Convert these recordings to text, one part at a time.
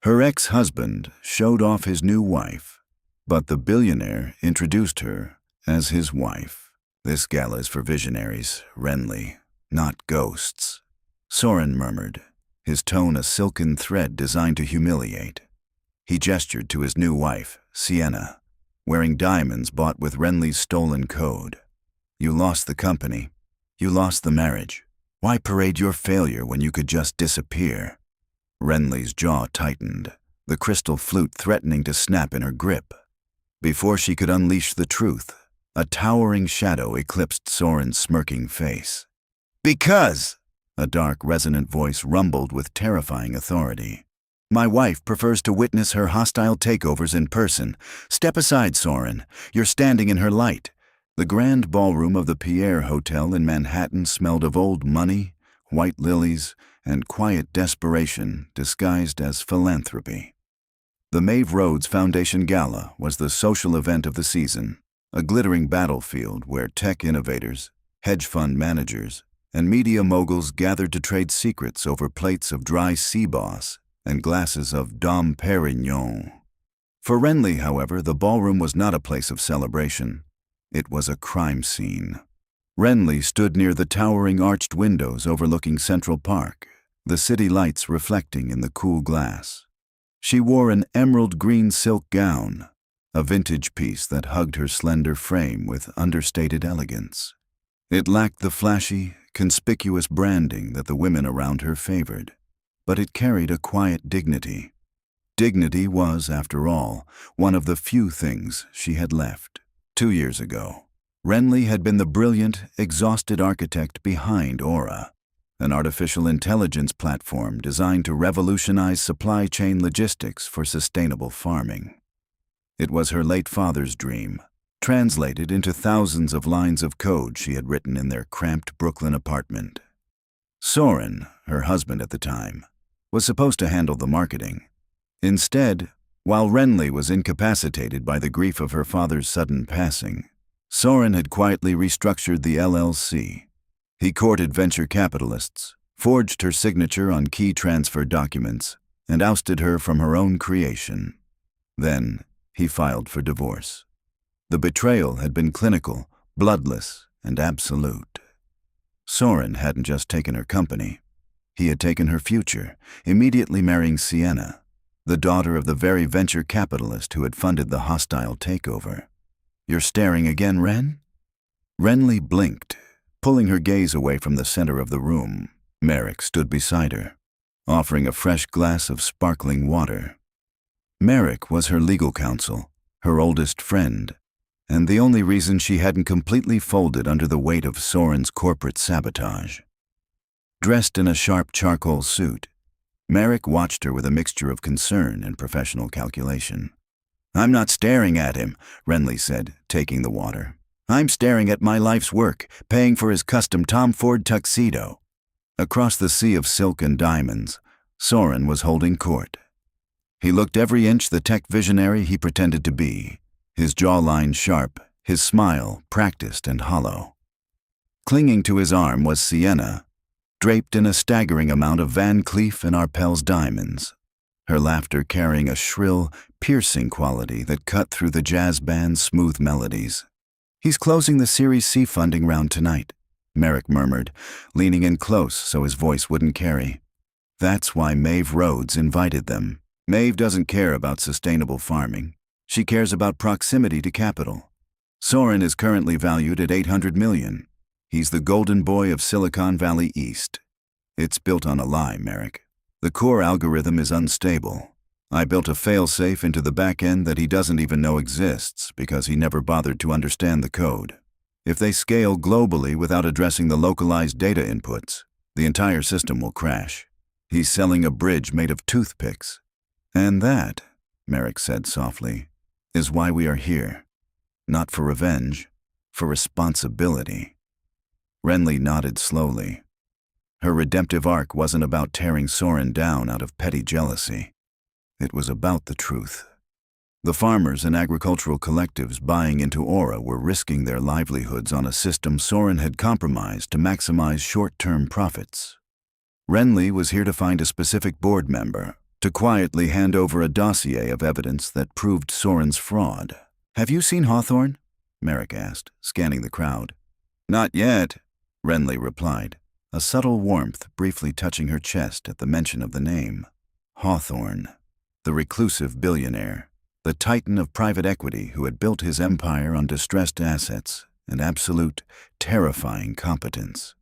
Her ex-husband showed off his new wife, but the billionaire introduced her as his wife. This gala is for visionaries, Wrenley, not ghosts, Soren murmured, his tone a silken thread designed to humiliate. He gestured to his new wife, Sienna, wearing diamonds bought with Wrenley's stolen code. You lost the company. You lost the marriage. Why parade your failure when you could just disappear? Wrenley's jaw tightened, the crystal flute threatening to snap in her grip. Before she could unleash the truth, a towering shadow eclipsed Soren's smirking face. Because, a dark, resonant voice rumbled with terrifying authority. My wife prefers to witness her hostile takeovers in person. Step aside, Soren. You're standing in her light. The grand ballroom of the Pierre Hotel in Manhattan smelled of old money, white lilies, and quiet desperation disguised as philanthropy. The Maeve Rhodes Foundation Gala was the social event of the season, a glittering battlefield where tech innovators, hedge fund managers, and media moguls gathered to trade secrets over plates of dry sea boss and glasses of Dom Perignon. For Wrenley, however, the ballroom was not a place of celebration. It was a crime scene. Wrenley stood near the towering arched windows overlooking Central Park, the city lights reflecting in the cool glass. She wore an emerald green silk gown, a vintage piece that hugged her slender frame with understated elegance. It lacked the flashy, conspicuous branding that the women around her favored, but it carried a quiet dignity. Dignity was, after all, one of the few things she had left. 2 years ago, Wrenley had been the brilliant, exhausted architect behind Aura, an artificial intelligence platform designed to revolutionize supply chain logistics for sustainable farming. It was her late father's dream, translated into thousands of lines of code she had written in their cramped Brooklyn apartment. Soren, her husband at the time, was supposed to handle the marketing. Instead, while Wrenley was incapacitated by the grief of her father's sudden passing, Soren had quietly restructured the LLC. He courted venture capitalists, forged her signature on key transfer documents, and ousted her from her own creation. Then, he filed for divorce. The betrayal had been clinical, bloodless, and absolute. Soren hadn't just taken her company. He had taken her future, immediately marrying Sienna, the daughter of the very venture capitalist who had funded the hostile takeover. You're staring again, Wren? Wrenley blinked, pulling her gaze away from the center of the room. Merrick stood beside her, offering a fresh glass of sparkling water. Merrick was her legal counsel, her oldest friend, and the only reason she hadn't completely folded under the weight of Soren's corporate sabotage. Dressed in a sharp charcoal suit, Merrick watched her with a mixture of concern and professional calculation. I'm not staring at him, Wrenley said, taking the water. I'm staring at my life's work, paying for his custom Tom Ford tuxedo. Across the sea of silk and diamonds, Soren was holding court. He looked every inch the tech visionary he pretended to be, his jawline sharp, his smile practiced and hollow. Clinging to his arm was Sienna, draped in a staggering amount of Van Cleef and Arpels diamonds, her laughter carrying a shrill, piercing quality that cut through the jazz band's smooth melodies. He's closing the Series C funding round tonight, Merrick murmured, leaning in close so his voice wouldn't carry. That's why Maeve Rhodes invited them. Maeve doesn't care about sustainable farming. She cares about proximity to capital. Soren is currently valued at $800 million. He's the golden boy of Silicon Valley East. It's built on a lie, Merrick. The core algorithm is unstable. I built a failsafe into the back end that he doesn't even know exists because he never bothered to understand the code. If they scale globally without addressing the localized data inputs, the entire system will crash. He's selling a bridge made of toothpicks. And that, Merrick said softly, is why we are here. Not for revenge, for responsibility. Wrenley nodded slowly. Her redemptive arc wasn't about tearing Soren down out of petty jealousy. It was about the truth. The farmers and agricultural collectives buying into Aura were risking their livelihoods on a system Soren had compromised to maximize short-term profits. Wrenley was here to find a specific board member, to quietly hand over a dossier of evidence that proved Soren's fraud. "Have you seen Hawthorne?" Merrick asked, scanning the crowd. "Not yet," Wrenley replied, a subtle warmth briefly touching her chest at the mention of the name. Hawthorne, the reclusive billionaire, the titan of private equity who had built his empire on distressed assets and absolute, terrifying competence.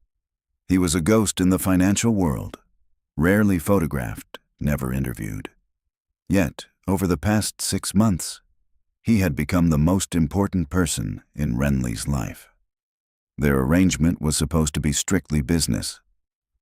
He was a ghost in the financial world, rarely photographed, never interviewed. Yet, over the past 6 months, he had become the most important person in Wrenley's life. Their arrangement was supposed to be strictly business.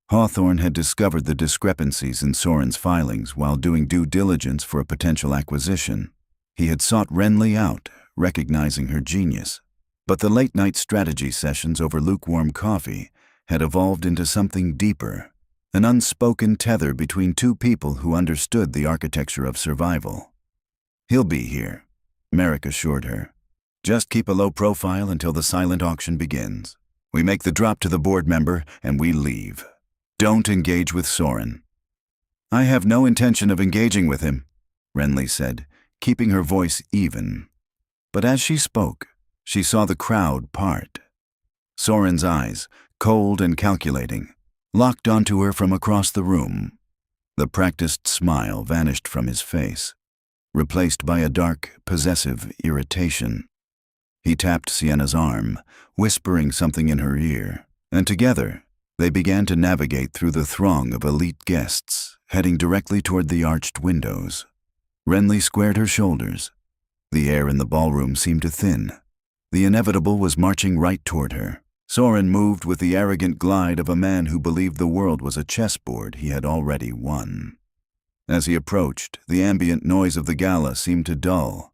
Hawthorne had discovered the discrepancies in Soren's filings while doing due diligence for a potential acquisition. He had sought Wrenley out, recognizing her genius. But the late-night strategy sessions over lukewarm coffee had evolved into something deeper, an unspoken tether between two people who understood the architecture of survival. "He'll be here," Merrick assured her. "Just keep a low profile until the silent auction begins. We make the drop to the board member and we leave. Don't engage with Soren." "I have no intention of engaging with him," Wrenley said, keeping her voice even. But as she spoke, she saw the crowd part. Soren's eyes, cold and calculating, locked onto her from across the room. The practiced smile vanished from his face, replaced by a dark, possessive irritation. He tapped Sienna's arm, whispering something in her ear, and together they began to navigate through the throng of elite guests, heading directly toward the arched windows. Wrenley squared her shoulders. The air in the ballroom seemed to thin. The inevitable was marching right toward her. Soren moved with the arrogant glide of a man who believed the world was a chessboard he had already won. As he approached, the ambient noise of the gala seemed to dull,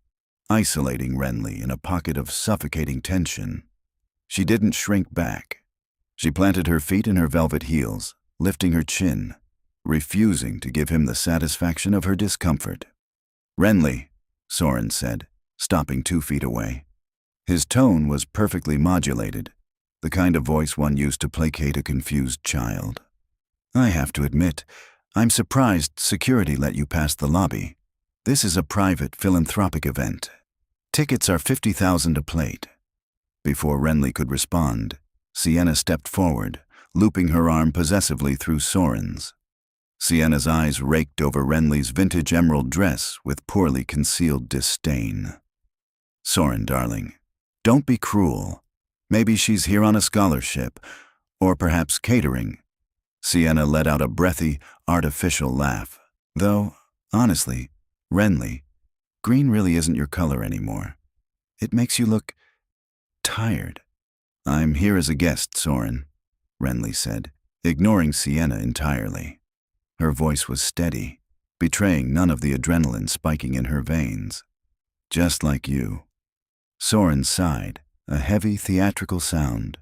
isolating Wrenley in a pocket of suffocating tension. She didn't shrink back. She planted her feet in her velvet heels, lifting her chin, refusing to give him the satisfaction of her discomfort. "Wrenley," Soren said, stopping 2 feet away. His tone was perfectly modulated, the kind of voice one used to placate a confused child. "I have to admit, I'm surprised security let you past the lobby. This is a private philanthropic event. Tickets are $50,000 a plate." Before Wrenley could respond, Sienna stepped forward, looping her arm possessively through Soren's. Sienna's eyes raked over Wrenley's vintage emerald dress with poorly concealed disdain. "Soren, darling, don't be cruel. Maybe she's here on a scholarship, or perhaps catering." Sienna let out a breathy, artificial laugh. "Though, honestly, Wrenley, green really isn't your color anymore. It makes you look tired." "I'm here as a guest, Soren," Wrenley said, ignoring Sienna entirely. Her voice was steady, betraying none of the adrenaline spiking in her veins. "Just like you." Soren sighed, a heavy theatrical sound.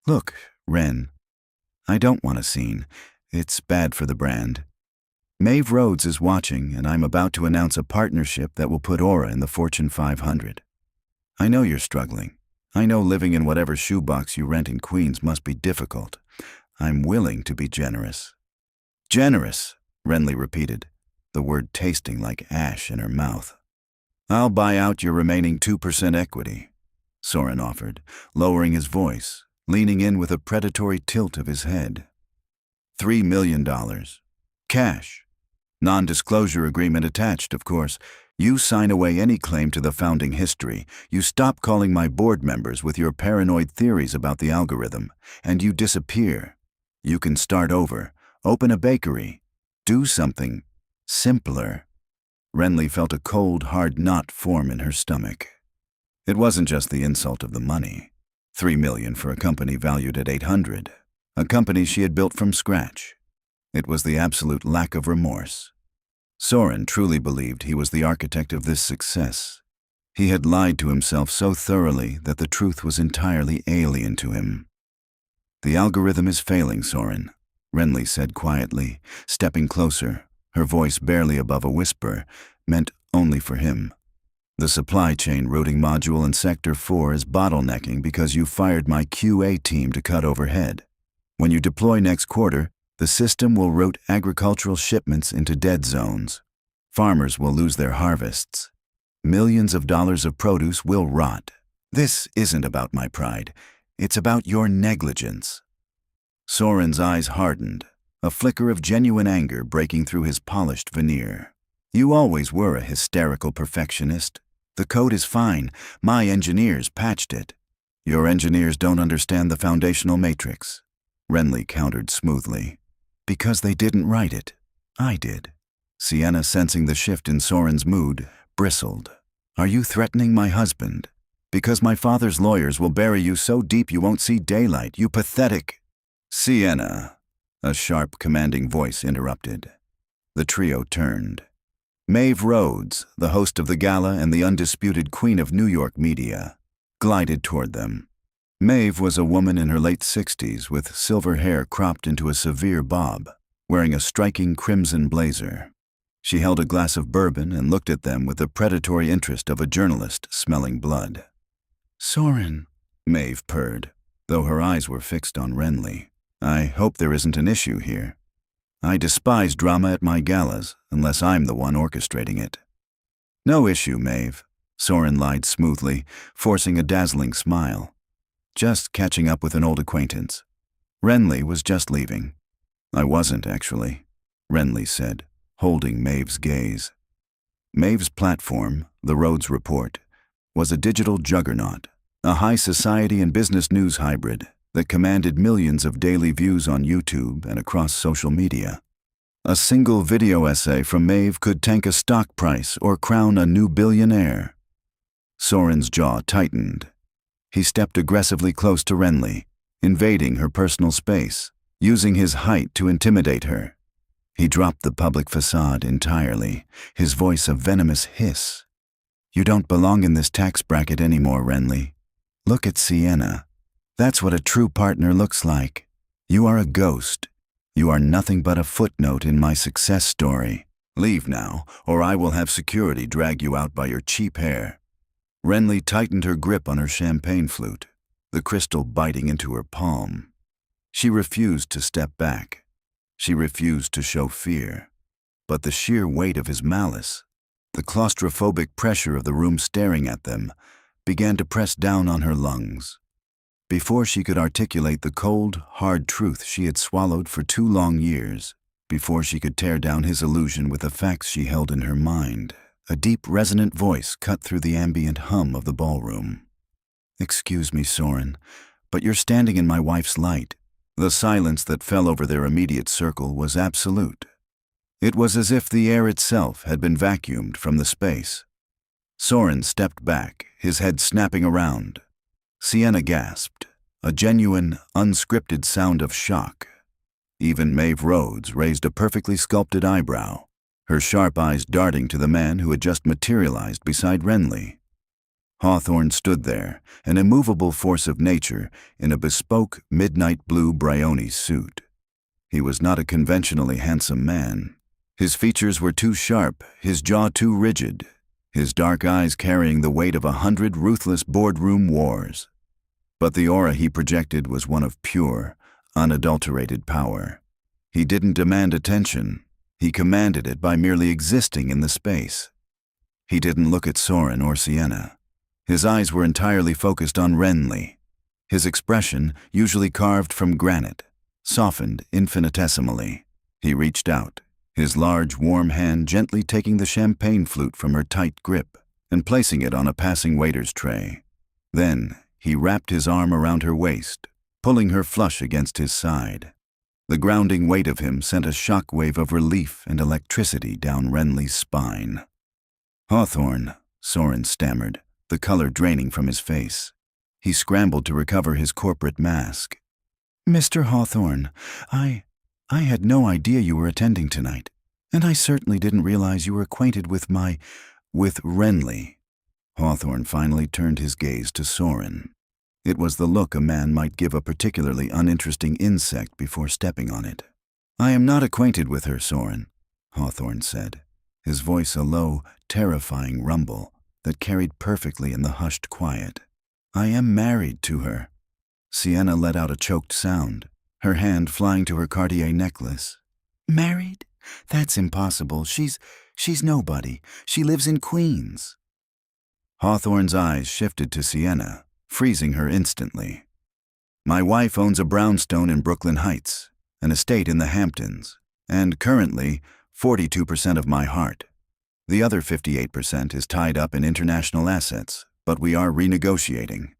"Look, Wren, I don't want a scene. It's bad for the brand. Maeve Rhodes is watching, and I'm about to announce a partnership that will put Aura in the Fortune 500. I know you're struggling. I know living in whatever shoebox you rent in Queens must be difficult. I'm willing to be generous." "Generous," Wrenley repeated, the word tasting like ash in her mouth. "I'll buy out your remaining 2% equity," Soren offered, lowering his voice, leaning in with a predatory tilt of his head. $3 million. Cash. Non-disclosure agreement attached, of course. You sign away any claim to the founding history. You stop calling my board members with your paranoid theories about the algorithm, and you disappear. You can start over, open a bakery, do something simpler. Wrenley felt a cold, hard knot form in her stomach. It wasn't just the insult of the money. $3 million for a company valued at $800, a company she had built from scratch. It was the absolute lack of remorse. Soren truly believed he was the architect of this success. He had lied to himself so thoroughly that the truth was entirely alien to him. "The algorithm is failing, Soren," Wrenley said quietly, stepping closer, her voice barely above a whisper, meant only for him. "The supply chain routing module in Sector 4 is bottlenecking because you fired my QA team to cut overhead. When you deploy next quarter, The system will route agricultural shipments into dead zones. Farmers will lose their harvests. Millions of dollars of produce will rot. This isn't about my pride. It's about your negligence. Soren's eyes hardened, a flicker of genuine anger breaking through his polished veneer. You always were a hysterical perfectionist. The code is fine. My engineers patched it. Your engineers don't understand the foundational matrix. Wrenley countered smoothly. Because they didn't write it. I did. Sienna, sensing the shift in Soren's mood, bristled. Are you threatening my husband? Because my father's lawyers will bury you so deep you won't see daylight, you pathetic— Sienna, a sharp, commanding voice interrupted. The trio turned. Maeve Rhodes, the host of the gala and the undisputed queen of New York media, glided toward them. Maeve was a woman in her late 60s with silver hair cropped into a severe bob, wearing a striking crimson blazer. She held a glass of bourbon and looked at them with the predatory interest of a journalist smelling blood. Soren, Maeve purred, though her eyes were fixed on Wrenley. I hope there isn't an issue here. I despise drama at my galas, unless I'm the one orchestrating it. No issue, Maeve, Soren lied smoothly, forcing a dazzling smile. Just catching up with an old acquaintance. Wrenley was just leaving. I wasn't, actually, Wrenley said, holding Maeve's gaze. Maeve's platform, the Rhodes Report, was a digital juggernaut, a high society and business news hybrid that commanded millions of daily views on YouTube and across social media. A single video essay from Maeve could tank a stock price or crown a new billionaire. Soren's jaw tightened. He stepped aggressively close to Wrenley, invading her personal space, using his height to intimidate her. He dropped the public facade entirely, his voice a venomous hiss. You don't belong in this tax bracket anymore, Wrenley. Look at Sienna. That's what a true partner looks like. You are a ghost. You are nothing but a footnote in my success story. Leave now, or I will have security drag you out by your cheap hair. Wrenley tightened her grip on her champagne flute, the crystal biting into her palm. She refused to step back. She refused to show fear. But the sheer weight of his malice, the claustrophobic pressure of the room staring at them, began to press down on her lungs. Before she could articulate the cold, hard truth she had swallowed for 2 long years, before she could tear down his illusion with the facts she held in her mind, a deep, resonant voice cut through the ambient hum of the ballroom. Excuse me, Soren, but you're standing in my wife's light. The silence that fell over their immediate circle was absolute. It was as if the air itself had been vacuumed from the space. Soren stepped back, his head snapping around. Sienna gasped, a genuine, unscripted sound of shock. Even Maeve Rhodes raised a perfectly sculpted eyebrow, her sharp eyes darting to the man who had just materialized beside Wrenley. Hawthorne stood there, an immovable force of nature, in a bespoke midnight blue Brioni suit. He was not a conventionally handsome man. His features were too sharp, his jaw too rigid, his dark eyes carrying the weight of 100 ruthless boardroom wars. But the aura he projected was one of pure, unadulterated power. He didn't demand attention. He commanded it by merely existing in the space. He didn't look at Soren or Sienna. His eyes were entirely focused on Wrenley. His expression, usually carved from granite, softened infinitesimally. He reached out, his large, warm hand gently taking the champagne flute from her tight grip and placing it on a passing waiter's tray. Then he wrapped his arm around her waist, pulling her flush against his side. The grounding weight of him sent a shock wave of relief and electricity down Wrenley's spine. Hawthorne, Soren stammered, the color draining from his face. He scrambled to recover his corporate mask. Mr. Hawthorne, I had no idea you were attending tonight, and I certainly didn't realize you were acquainted with Wrenley. Hawthorne finally turned his gaze to Soren. It was the look a man might give a particularly uninteresting insect before stepping on it. I am not acquainted with her, Soren, Hawthorne said, his voice a low, terrifying rumble that carried perfectly in the hushed quiet. I am married to her. Sienna let out a choked sound, her hand flying to her Cartier necklace. "Married? That's impossible. She's nobody. She lives in Queens." Hawthorne's eyes shifted to Sienna, freezing her instantly. "My wife owns a brownstone in Brooklyn Heights, an estate in the Hamptons, and currently 42% of my heart. The other 58% is tied up in international assets, but we are renegotiating."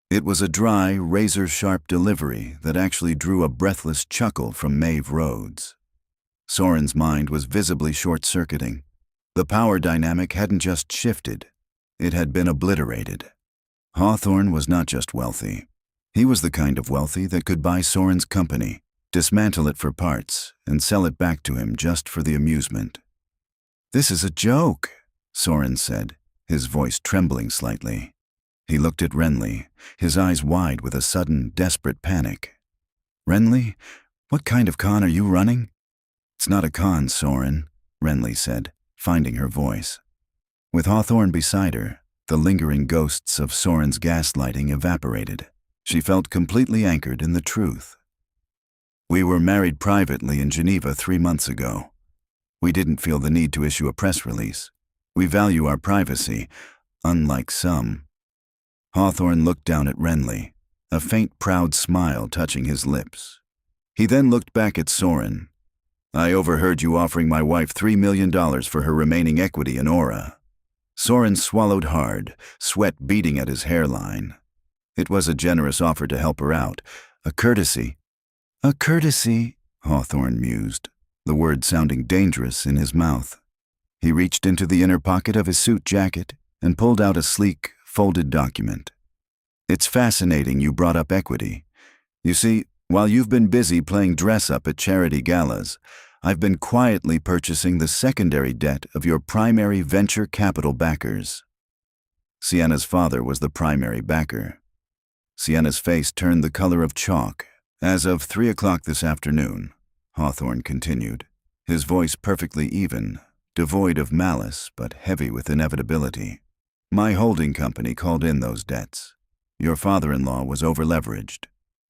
It was a dry, razor-sharp delivery that actually drew a breathless chuckle from Maeve Rhodes. Soren's mind was visibly short-circuiting. The power dynamic hadn't just shifted, it had been obliterated. Hawthorne was not just wealthy. He was the kind of wealthy that could buy Soren's company, dismantle it for parts, and sell it back to him just for the amusement. "This is a joke," Soren said, his voice trembling slightly. He looked at Wrenley, his eyes wide with a sudden, desperate panic. "Wrenley, what kind of con are you running?" "It's not a con, Soren," Wrenley said, finding her voice. With Hawthorne beside her, the lingering ghosts of Soren's gaslighting evaporated. She felt completely anchored in the truth. "We were married privately in Geneva 3 months ago. We didn't feel the need to issue a press release. We value our privacy, unlike some." Hawthorne looked down at Wrenley, a faint, proud smile touching his lips. He then looked back at Soren. "I overheard you offering my wife $3 million for her remaining equity in Aura." Soren swallowed hard, sweat beading at his hairline. It was a generous offer to help her out, a courtesy. "A courtesy," Hawthorne mused, the word sounding dangerous in his mouth. He reached into the inner pocket of his suit jacket and pulled out a sleek, folded document. "It's fascinating you brought up equity. You see, while you've been busy playing dress-up at charity galas, I've been quietly purchasing the secondary debt of your primary venture capital backers." Sienna's father was the primary backer. Sienna's face turned the color of chalk. "As of 3 o'clock this afternoon," Hawthorne continued, his voice perfectly even, devoid of malice but heavy with inevitability, "my holding company called in those debts. Your father-in-law was overleveraged.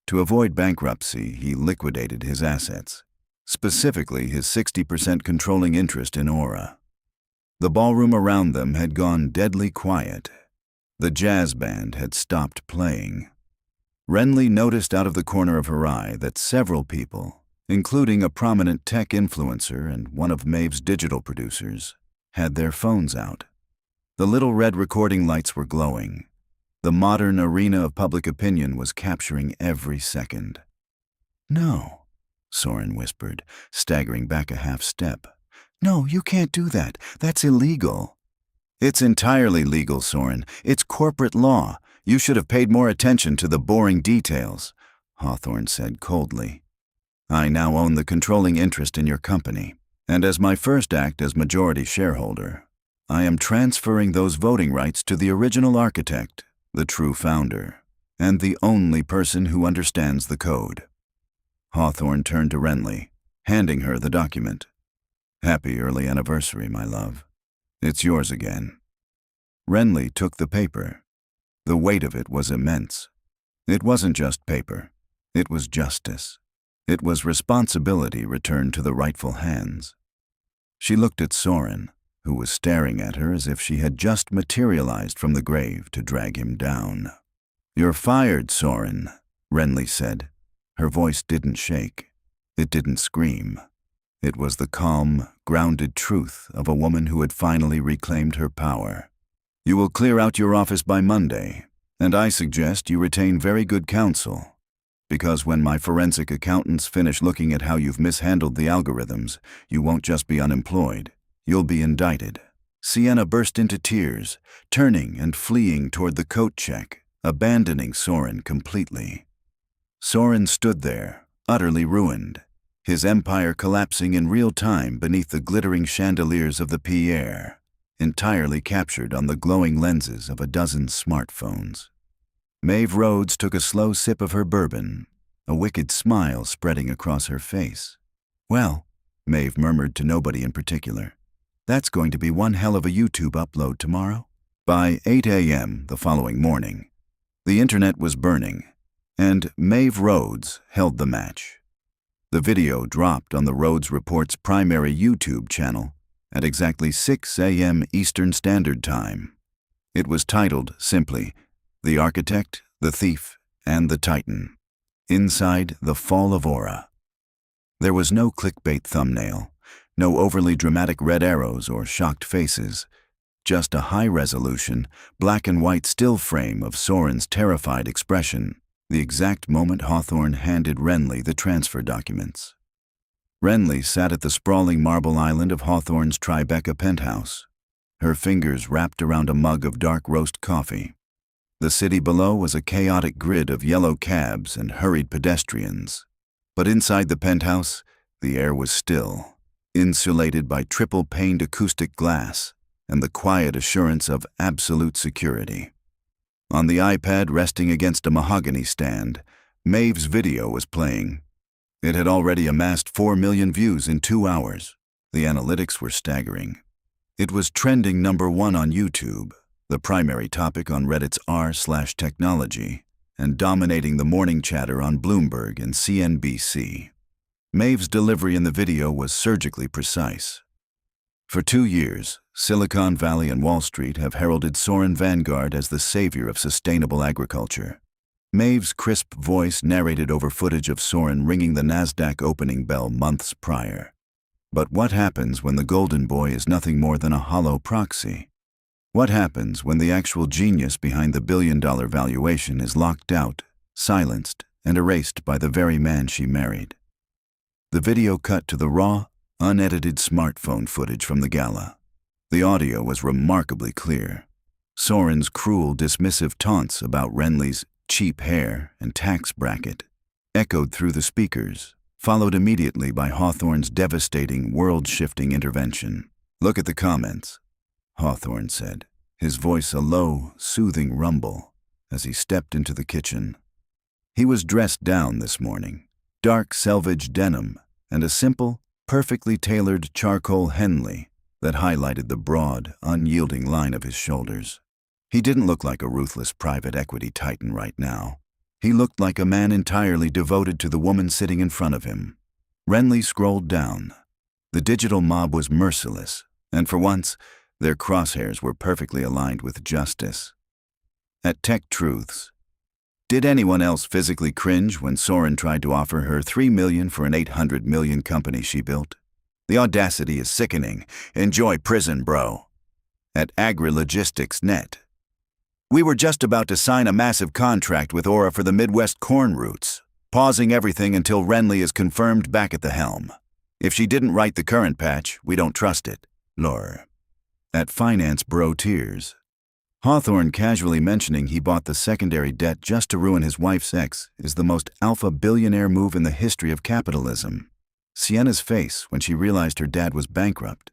To avoid bankruptcy, he liquidated his assets, specifically his 60% controlling interest in Aura." The ballroom around them had gone deadly quiet. The jazz band had stopped playing. Wrenley noticed out of the corner of her eye that several people, including a prominent tech influencer and one of Maeve's digital producers, had their phones out. The little red recording lights were glowing. The modern arena of public opinion was capturing every second. "No," Soren whispered, staggering back a half step. "No, you can't do that. That's illegal." "It's entirely legal, Soren. It's corporate law. You should have paid more attention to the boring details," Hawthorne said coldly. "I now own the controlling interest in your company, and as my first act as majority shareholder, I am transferring those voting rights to the original architect, the true founder, and the only person who understands the code." Hawthorne turned to Wrenley, handing her the document. "Happy early anniversary, my love. It's yours again." Wrenley took the paper. The weight of it was immense. It wasn't just paper. It was justice. It was responsibility returned to the rightful hands. She looked at Soren, who was staring at her as if she had just materialized from the grave to drag him down. "You're fired, Soren," Wrenley said. Her voice didn't shake. It didn't scream. It was the calm, grounded truth of a woman who had finally reclaimed her power. "You will clear out your office by Monday, and I suggest you retain very good counsel, because when my forensic accountants finish looking at how you've mishandled the algorithms, you won't just be unemployed, you'll be indicted." Sienna burst into tears, turning and fleeing toward the coat check, abandoning Soren completely. Soren stood there, utterly ruined, his empire collapsing in real time beneath the glittering chandeliers of the Pierre, entirely captured on the glowing lenses of a dozen smartphones. Maeve Rhodes took a slow sip of her bourbon, a wicked smile spreading across her face. "Well," Maeve murmured to nobody in particular, "that's going to be one hell of a YouTube upload tomorrow." By 8 a.m. the following morning, the internet was burning, and Maeve Rhodes held the match. The video dropped on the Rhodes Report's primary YouTube channel at exactly 6 a.m. Eastern Standard Time. It was titled simply, "The Architect, the Thief, and the Titan. Inside the Fall of Aura." There was no clickbait thumbnail, no overly dramatic red arrows or shocked faces, just a high-resolution, black-and-white still frame of Soren's terrified expression, the exact moment Hawthorne handed Wrenley the transfer documents. Wrenley sat at the sprawling marble island of Hawthorne's Tribeca penthouse, her fingers wrapped around a mug of dark roast coffee. The city below was a chaotic grid of yellow cabs and hurried pedestrians. But inside the penthouse, the air was still, insulated by triple-paned acoustic glass and the quiet assurance of absolute security. On the iPad resting against a mahogany stand, Maeve's video was playing. It had already amassed 4 million views in 2 hours. The analytics were staggering. It was trending #1 on YouTube, the primary topic on Reddit's r/technology, and dominating the morning chatter on Bloomberg and CNBC. Maeve's delivery in the video was surgically precise. For 2 years, Silicon Valley and Wall Street have heralded Soren Vanguard as the savior of sustainable agriculture. Maeve's crisp voice narrated over footage of Soren ringing the NASDAQ opening bell months prior. But what happens when the golden boy is nothing more than a hollow proxy? What happens when the actual genius behind the billion-dollar valuation is locked out, silenced, and erased by the very man she married? The video cut to the raw, unedited smartphone footage from the gala. The audio was remarkably clear. Soren's cruel, dismissive taunts about Wrenley's cheap hair and tax bracket echoed through the speakers, followed immediately by Hawthorne's devastating, world-shifting intervention. "Look at the comments," Hawthorne said, his voice a low, soothing rumble as he stepped into the kitchen. He was dressed down this morning, dark selvage denim and a simple, perfectly tailored charcoal Henley that highlighted the broad, unyielding line of his shoulders. He didn't look like a ruthless private equity titan right now. He looked like a man entirely devoted to the woman sitting in front of him. Wrenley scrolled down. The digital mob was merciless, and for once, their crosshairs were perfectly aligned with justice. At Tech Truths, "Did anyone else physically cringe when Soren tried to offer her $3 million for an $800 million company she built? The audacity is sickening. Enjoy prison, bro." At AgriLogistics.net, "We were just about to sign a massive contract with Aura for the Midwest corn routes, pausing everything until Wrenley is confirmed back at the helm. If she didn't write the current patch, we don't trust it. Lore." At Finance Bro Tears, Hawthorne casually mentioning he bought the secondary debt just to ruin his wife's ex is the most alpha billionaire move in the history of capitalism. Sienna's face when she realized her dad was bankrupt.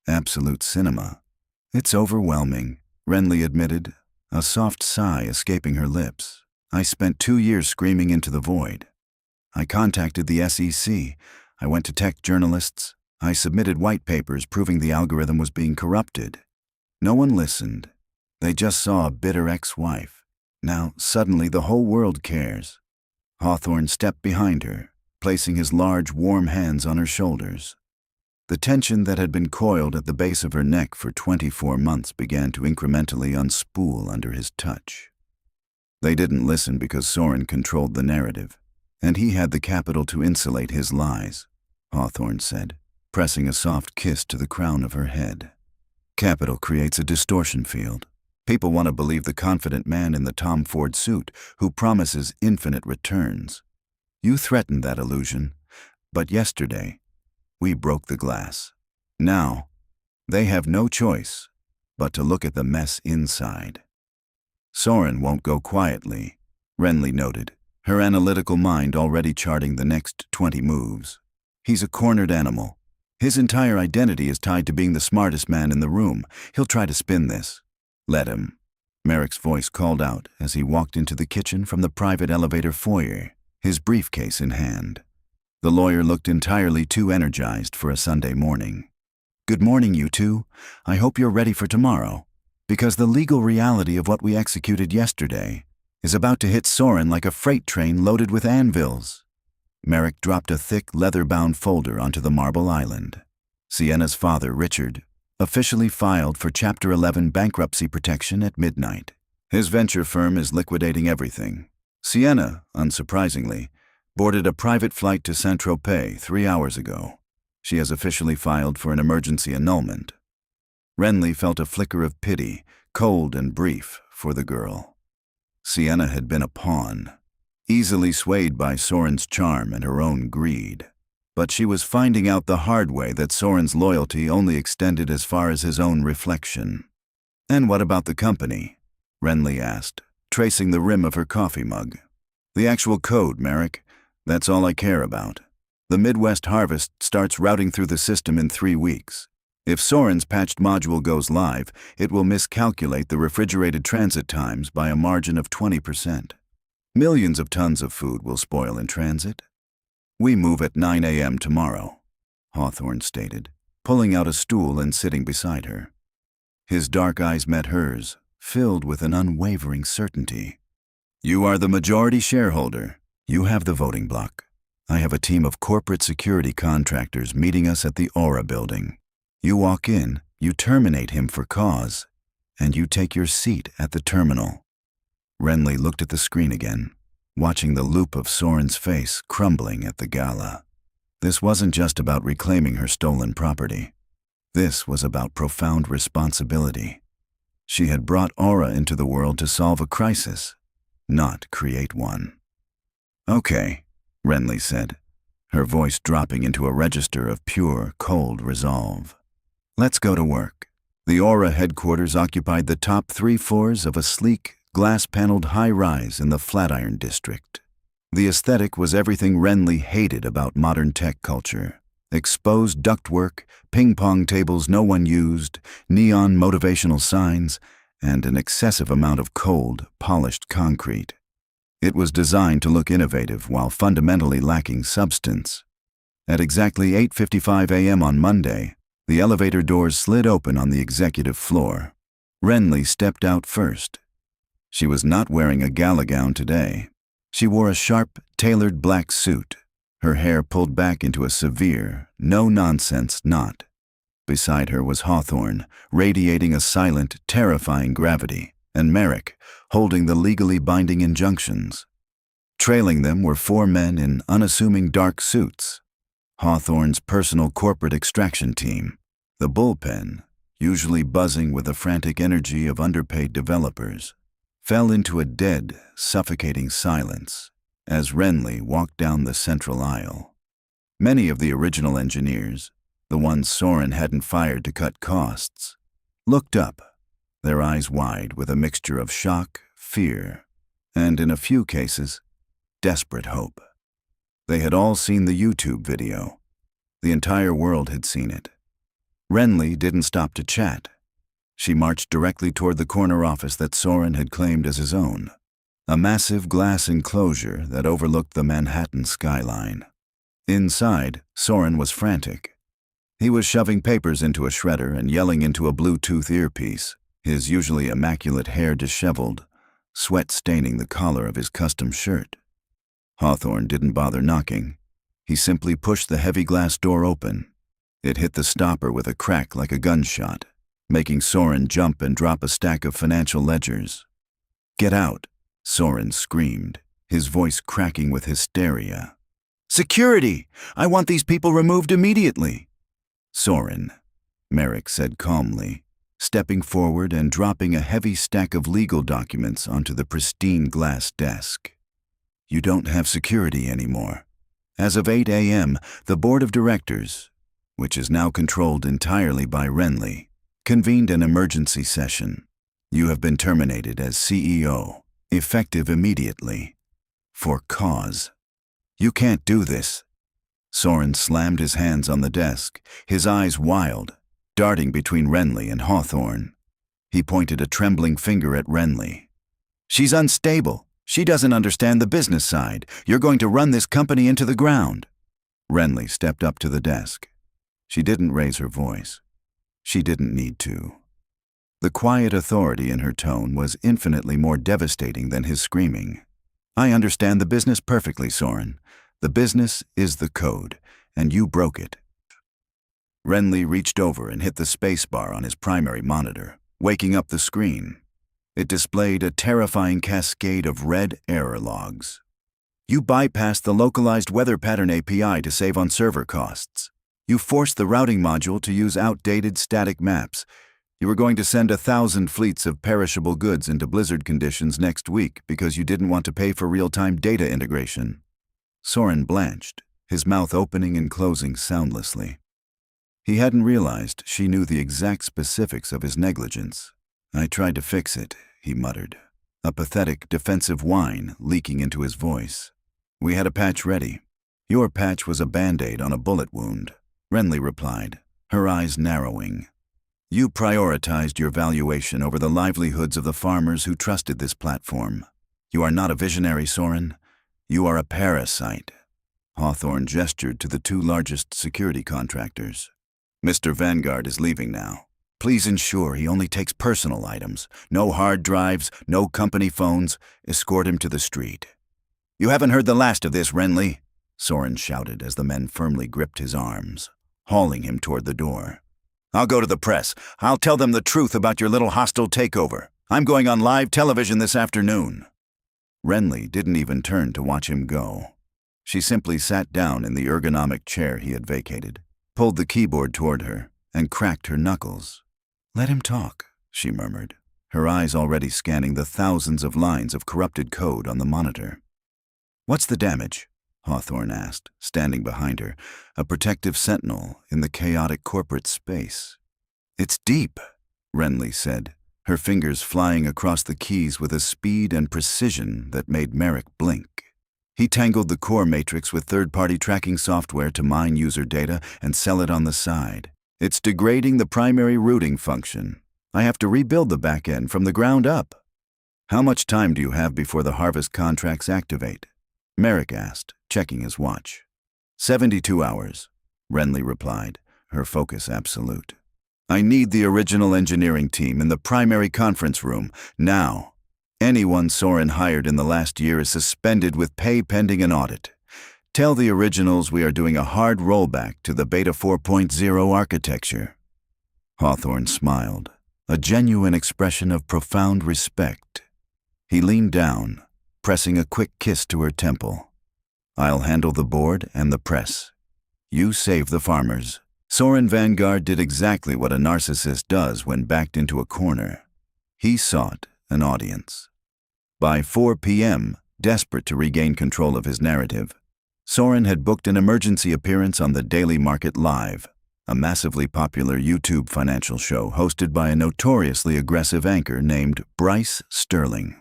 Absolute cinema. "It's overwhelming," Wrenley admitted, a soft sigh escaping her lips. "I spent 2 years screaming into the void. I contacted the SEC. I went to tech journalists. I submitted white papers proving the algorithm was being corrupted. No one listened. They just saw a bitter ex-wife. Now, suddenly, the whole world cares." Hawthorne stepped behind her, placing his large, warm hands on her shoulders. The tension that had been coiled at the base of her neck for 24 months began to incrementally unspool under his touch. They didn't listen because Soren controlled the narrative, and he had the capital to insulate his lies, Hawthorne said, pressing a soft kiss to the crown of her head. "Capital creates a distortion field. People want to believe the confident man in the Tom Ford suit who promises infinite returns. You threatened that illusion, but yesterday, we broke the glass. Now, they have no choice but to look at the mess inside." "Soren won't go quietly," Wrenley noted, her analytical mind already charting the next 20 moves. "He's a cornered animal. His entire identity is tied to being the smartest man in the room. He'll try to spin this." "Let him," Merrick's voice called out as he walked into the kitchen from the private elevator foyer, his briefcase in hand. The lawyer looked entirely too energized for a Sunday morning. "Good morning, you two. I hope you're ready for tomorrow, because the legal reality of what we executed yesterday is about to hit Soren like a freight train loaded with anvils. Merrick dropped a thick, leather-bound folder onto the marble island. Sienna's father, Richard, officially filed for Chapter 11 bankruptcy protection at midnight. His venture firm is liquidating everything. Sienna, unsurprisingly, boarded a private flight to Saint-Tropez 3 hours ago. She has officially filed for an emergency annulment. Wrenley felt a flicker of pity, cold and brief, for the girl. Sienna had been a pawn, easily swayed by Soren's charm and her own greed. But she was finding out the hard way that Soren's loyalty only extended as far as his own reflection. "And what about the company?" Wrenley asked, tracing the rim of her coffee mug. "The actual code, Merrick. That's all I care about. The Midwest Harvest starts routing through the system in 3 weeks. If Soren's patched module goes live, it will miscalculate the refrigerated transit times by a margin of 20%. Millions of tons of food will spoil in transit. We move at 9 a.m. tomorrow," Hawthorne stated, pulling out a stool and sitting beside her. His dark eyes met hers, filled with an unwavering certainty. "You are the majority shareholder. You have the voting block. I have a team of corporate security contractors meeting us at the Aura building. You walk in, you terminate him for cause, and you take your seat at the terminal." Wrenley looked at the screen again, watching the loop of Soren's face crumbling at the gala. This wasn't just about reclaiming her stolen property. This was about profound responsibility. She had brought Aura into the world to solve a crisis, not create one. "Okay," Wrenley said, her voice dropping into a register of pure, cold resolve. "Let's go to work." The Aura headquarters occupied the top 3 floors of a sleek, glass-paneled high-rise in the Flatiron district. The aesthetic was everything Wrenley hated about modern tech culture. Exposed ductwork, ping-pong tables no one used, neon motivational signs, and an excessive amount of cold, polished concrete. It was designed to look innovative while fundamentally lacking substance. At exactly 8:55 a.m. on Monday, the elevator doors slid open on the executive floor. Wrenley stepped out first. She was not wearing a gala gown today. She wore a sharp, tailored black suit, her hair pulled back into a severe, no-nonsense knot. Beside her was Hawthorne, radiating a silent, terrifying gravity, and Merrick, holding the legally binding injunctions. Trailing them were 4 men in unassuming dark suits. Hawthorne's personal corporate extraction team, the bullpen, usually buzzing with the frantic energy of underpaid developers, fell into a dead, suffocating silence as Wrenley walked down the central aisle. Many of the original engineers, the ones Soren hadn't fired to cut costs, looked up, their eyes wide with a mixture of shock, fear, and, in a few cases, desperate hope. They had all seen the YouTube video. The entire world had seen it. Wrenley didn't stop to chat. She marched directly toward the corner office that Soren had claimed as his own, a massive glass enclosure that overlooked the Manhattan skyline. Inside, Soren was frantic. He was shoving papers into a shredder and yelling into a Bluetooth earpiece, his usually immaculate hair disheveled, sweat staining the collar of his custom shirt. Hawthorne didn't bother knocking. He simply pushed the heavy glass door open. It hit the stopper with a crack like a gunshot, making Soren jump and drop a stack of financial ledgers. "Get out," Soren screamed, his voice cracking with hysteria. "Security! I want these people removed immediately." "Soren," Merrick said calmly, stepping forward and dropping a heavy stack of legal documents onto the pristine glass desk. "You don't have security anymore. As of 8 a.m., the board of directors, which is now controlled entirely by Wrenley, convened an emergency session. You have been terminated as CEO, effective immediately. For cause. You can't do this." Soren slammed his hands on the desk, his eyes wild, darting between Wrenley and Hawthorne. He pointed a trembling finger at Wrenley. "She's unstable. She doesn't understand the business side. You're going to run this company into the ground." Wrenley stepped up to the desk. She didn't raise her voice. She didn't need to. The quiet authority in her tone was infinitely more devastating than his screaming. I understand the business perfectly, Soren. The business is the code, and you broke it. Wrenley reached over and hit the spacebar on his primary monitor, waking up the screen. It displayed a terrifying cascade of red error logs. You bypassed the localized weather pattern API to save on server costs. You forced the routing module to use outdated static maps. You were going to send 1,000 fleets of perishable goods into blizzard conditions next week because you didn't want to pay for real-time data integration. Soren blanched, his mouth opening and closing soundlessly. He hadn't realized she knew the exact specifics of his negligence. I tried to fix it, he muttered, a pathetic, defensive whine leaking into his voice. We had a patch ready. Your patch was a Band-Aid on a bullet wound, Wrenley replied, her eyes narrowing. You prioritized your valuation over the livelihoods of the farmers who trusted this platform. You are not a visionary, Soren. You are a parasite. Hawthorne gestured to the two largest security contractors. Mr. Vanguard is leaving now. Please ensure he only takes personal items. No hard drives, no company phones. Escort him to the street. You haven't heard the last of this, Wrenley, Soren shouted as the men firmly gripped his arms, hauling him toward the door. I'll go to the press. I'll tell them the truth about your little hostile takeover. I'm going on live television this afternoon. Wrenley didn't even turn to watch him go. She simply sat down in the ergonomic chair he had vacated, pulled the keyboard toward her, and cracked her knuckles. Let him talk, she murmured, her eyes already scanning the thousands of lines of corrupted code on the monitor. What's the damage? Hawthorne asked, standing behind her, a protective sentinel in the chaotic corporate space. It's deep, Wrenley said, her fingers flying across the keys with a speed and precision that made Merrick blink. He tangled the core matrix with third-party tracking software to mine user data and sell it on the side. It's degrading the primary routing function. I have to rebuild the backend from the ground up. How much time do you have before the harvest contracts activate? Merrick asked, checking his watch. 72 hours, Wrenley replied, her focus absolute. I need the original engineering team in the primary conference room, now. Anyone Soren hired in the last year is suspended with pay pending an audit. Tell the originals we are doing a hard rollback to the Beta 4.0 architecture. Hawthorne smiled, a genuine expression of profound respect. He leaned down, pressing a quick kiss to her temple. I'll handle the board and the press. You save the farmers. Soren Vanguard did exactly what a narcissist does when backed into a corner. He sought an audience. By 4 p.m., desperate to regain control of his narrative, Soren had booked an emergency appearance on the Daily Market Live, a massively popular YouTube financial show hosted by a notoriously aggressive anchor named Bryce Sterling.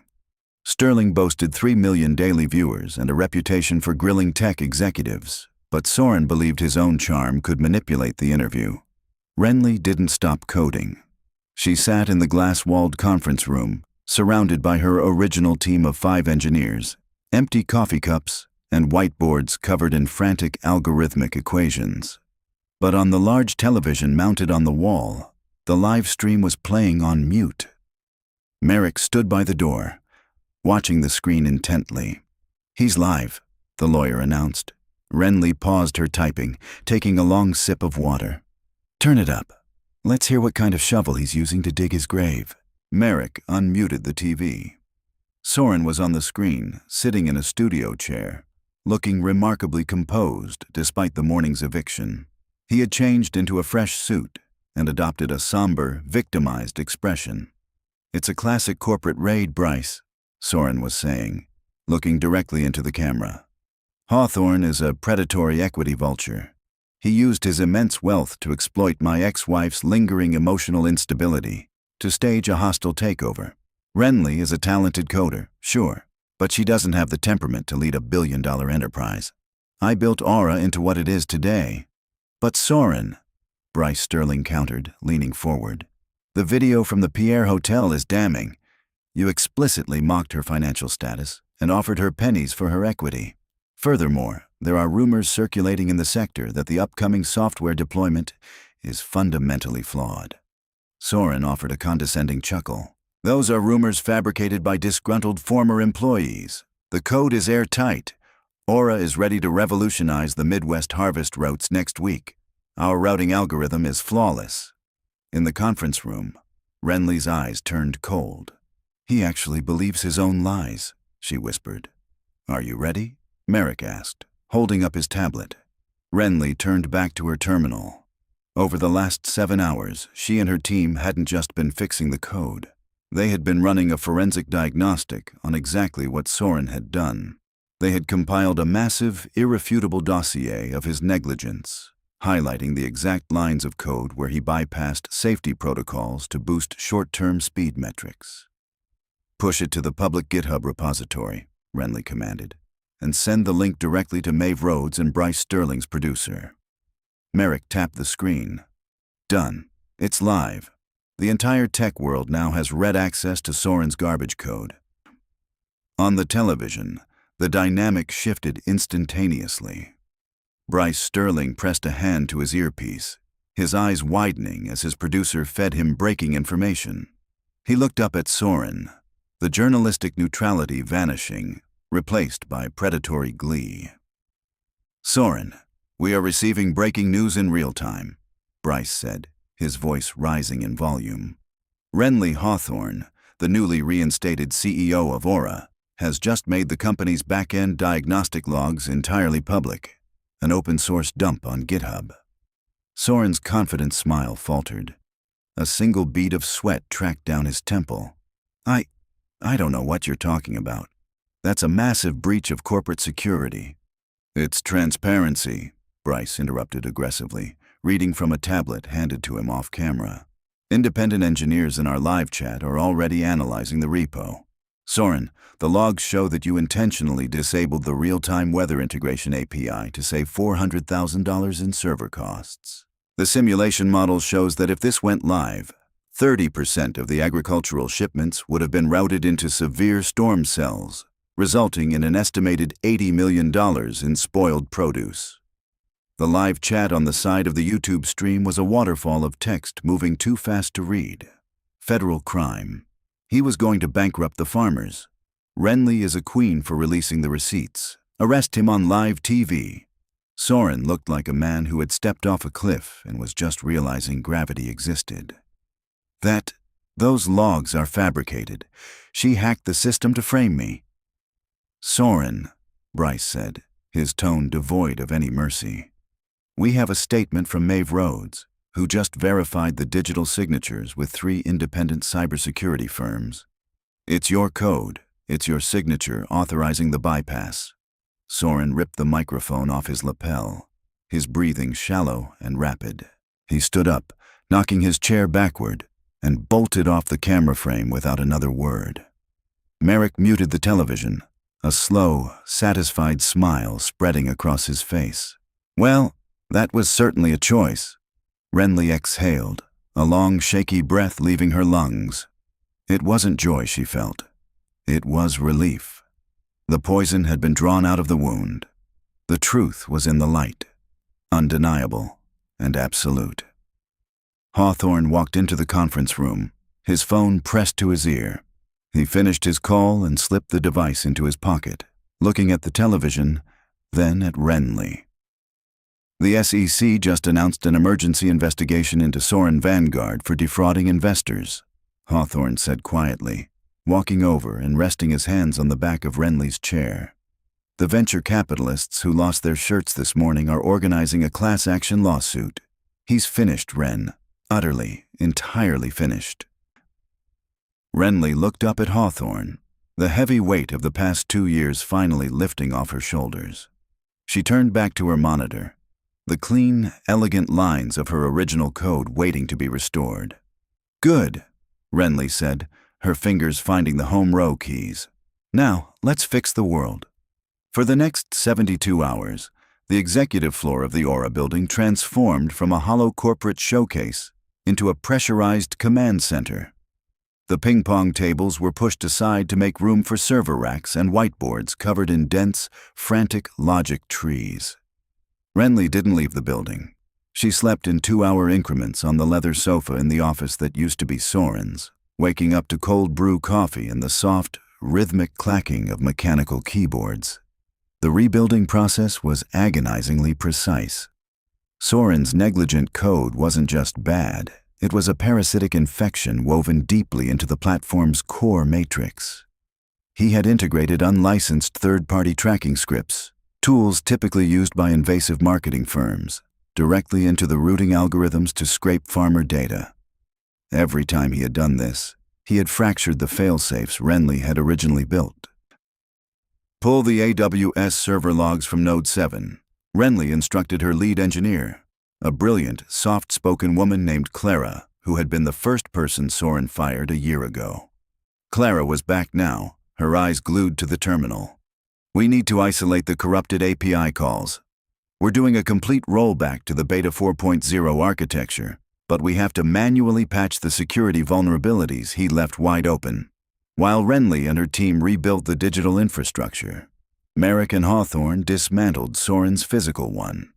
Sterling boasted 3 million daily viewers and a reputation for grilling tech executives, but Soren believed his own charm could manipulate the interview. Wrenley didn't stop coding. She sat in the glass-walled conference room, surrounded by her original team of 5 engineers, empty coffee cups, and whiteboards covered in frantic algorithmic equations. But on the large television mounted on the wall, the live stream was playing on mute. Merrick stood by the door, watching the screen intently. He's live, the lawyer announced. Wrenley paused her typing, taking a long sip of water. Turn it up. Let's hear what kind of shovel he's using to dig his grave. Merrick unmuted the TV. Soren was on the screen, sitting in a studio chair, looking remarkably composed despite the morning's eviction. He had changed into a fresh suit and adopted a somber, victimized expression. It's a classic corporate raid, Bryce, Soren was saying, looking directly into the camera. Hawthorne is a predatory equity vulture. He used his immense wealth to exploit my ex-wife's lingering emotional instability, to stage a hostile takeover. Wrenley is a talented coder, sure, but she doesn't have the temperament to lead a billion-dollar enterprise. I built Aura into what it is today. But Soren, Bryce Sterling countered, leaning forward. The video from the Pierre Hotel is damning. You explicitly mocked her financial status and offered her pennies for her equity. Furthermore, there are rumors circulating in the sector that the upcoming software deployment is fundamentally flawed. Soren offered a condescending chuckle. Those are rumors fabricated by disgruntled former employees. The code is airtight. Aura is ready to revolutionize the Midwest harvest routes next week. Our routing algorithm is flawless. In the conference room, Wrenley's eyes turned cold. He actually believes his own lies, she whispered. Are you ready? Merrick asked, holding up his tablet. Wrenley turned back to her terminal. Over the last 7 hours, she and her team hadn't just been fixing the code. They had been running a forensic diagnostic on exactly what Soren had done. They had compiled a massive, irrefutable dossier of his negligence, highlighting the exact lines of code where he bypassed safety protocols to boost short-term speed metrics. Push it to the public GitHub repository, Wrenley commanded, and send the link directly to Maeve Rhodes and Bryce Sterling's producer. Merrick tapped the screen. Done. It's live. The entire tech world now has red access to Soren's garbage code. On the television, the dynamic shifted instantaneously. Bryce Sterling pressed a hand to his earpiece, his eyes widening as his producer fed him breaking information. He looked up at Soren, the journalistic neutrality vanishing, replaced by predatory glee. Soren, we are receiving breaking news in real time, Bryce said, his voice rising in volume. Wrenley Hawthorne, the newly reinstated CEO of Aura, has just made the company's back-end diagnostic logs entirely public, an open-source dump on GitHub. Soren's confident smile faltered. A single bead of sweat tracked down his temple. I don't know what you're talking about. That's a massive breach of corporate security. It's transparency, Bryce interrupted aggressively, reading from a tablet handed to him off-camera. Independent engineers in our live chat are already analyzing the repo. Soren, the logs show that you intentionally disabled the real-time weather integration API to save $400,000 in server costs. The simulation model shows that if this went live, 30% of the agricultural shipments would have been routed into severe storm cells, resulting in an estimated $80 million in spoiled produce. The live chat on the side of the YouTube stream was a waterfall of text moving too fast to read. Federal crime. He was going to bankrupt the farmers. Wrenley is a queen for releasing the receipts. Arrest him on live TV. Soren looked like a man who had stepped off a cliff and was just realizing gravity existed. Those logs are fabricated. She hacked the system to frame me. Soren, Bryce said, his tone devoid of any mercy. We have a statement from Maeve Rhodes, who just verified the digital signatures with 3 independent cybersecurity firms. It's your code. It's your signature authorizing the bypass. Soren ripped the microphone off his lapel, his breathing shallow and rapid. He stood up, knocking his chair backward, and bolted off the camera frame without another word. Merrick muted the television, a slow, satisfied smile spreading across his face. Well, that was certainly a choice. Wrenley exhaled, a long, shaky breath leaving her lungs. It wasn't joy she felt. It was relief. The poison had been drawn out of the wound. The truth was in the light, undeniable and absolute. Hawthorne walked into the conference room, his phone pressed to his ear. He finished his call and slipped the device into his pocket, looking at the television, then at Wrenley. The SEC just announced an emergency investigation into Soren Vanguard for defrauding investors, Hawthorne said quietly, walking over and resting his hands on the back of Wrenley's chair. The venture capitalists who lost their shirts this morning are organizing a class action lawsuit. He's finished, Wren. Utterly, entirely finished. Wrenley looked up at Hawthorne, the heavy weight of the past 2 years finally lifting off her shoulders. She turned back to her monitor, the clean, elegant lines of her original code waiting to be restored. Good, Wrenley said, her fingers finding the home row keys. Now, let's fix the world. For the next 72 hours, the executive floor of the Aura building transformed from a hollow corporate showcase into a pressurized command center. The ping-pong tables were pushed aside to make room for server racks and whiteboards covered in dense, frantic logic trees. Wrenley didn't leave the building. She slept in 2-hour increments on the leather sofa in the office that used to be Soren's, waking up to cold brew coffee and the soft, rhythmic clacking of mechanical keyboards. The rebuilding process was agonizingly precise. Soren's negligent code wasn't just bad, it was a parasitic infection woven deeply into the platform's core matrix. He had integrated unlicensed third-party tracking scripts, tools typically used by invasive marketing firms, directly into the routing algorithms to scrape farmer data. Every time he had done this, he had fractured the failsafes Wrenley had originally built. Pull the AWS server logs from Node 7, Wrenley instructed her lead engineer, a brilliant, soft-spoken woman named Clara, who had been the first person Soren fired a year ago. Clara was back now, her eyes glued to the terminal. We need to isolate the corrupted API calls. We're doing a complete rollback to the Beta 4.0 architecture, but we have to manually patch the security vulnerabilities he left wide open. While Wrenley and her team rebuilt the digital infrastructure, Merrick and Hawthorne dismantled Soren's physical one.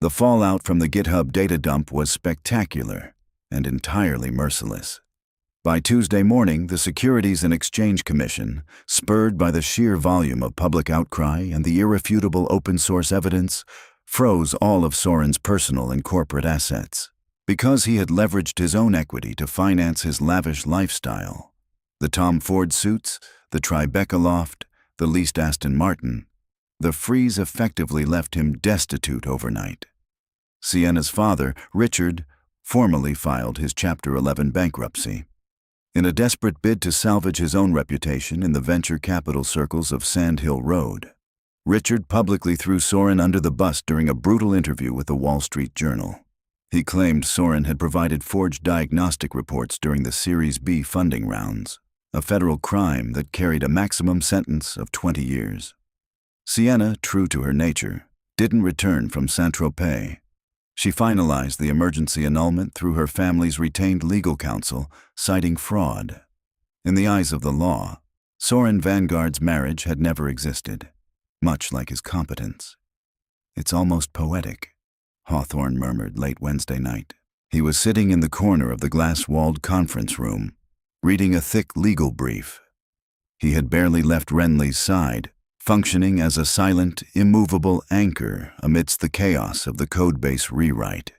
The fallout from the GitHub data dump was spectacular and entirely merciless. By Tuesday morning, the Securities and Exchange Commission, spurred by the sheer volume of public outcry and the irrefutable open-source evidence, froze all of Soren's personal and corporate assets. Because he had leveraged his own equity to finance his lavish lifestyle, the Tom Ford suits, the Tribeca loft, the leased Aston Martin, the freeze effectively left him destitute overnight. Sienna's father, Richard, formally filed his Chapter 11 bankruptcy. In a desperate bid to salvage his own reputation in the venture capital circles of Sand Hill Road, Richard publicly threw Soren under the bus during a brutal interview with the Wall Street Journal. He claimed Soren had provided forged diagnostic reports during the Series B funding rounds, a federal crime that carried a maximum sentence of 20 years. Sienna, true to her nature, didn't return from Saint-Tropez. She finalized the emergency annulment through her family's retained legal counsel, citing fraud. In the eyes of the law, Soren Vanguard's marriage had never existed, much like his competence. "It's almost poetic," Hawthorne murmured late Wednesday night. He was sitting in the corner of the glass-walled conference room, reading a thick legal brief. He had barely left Wrenley's side, functioning as a silent, immovable anchor amidst the chaos of the codebase rewrite.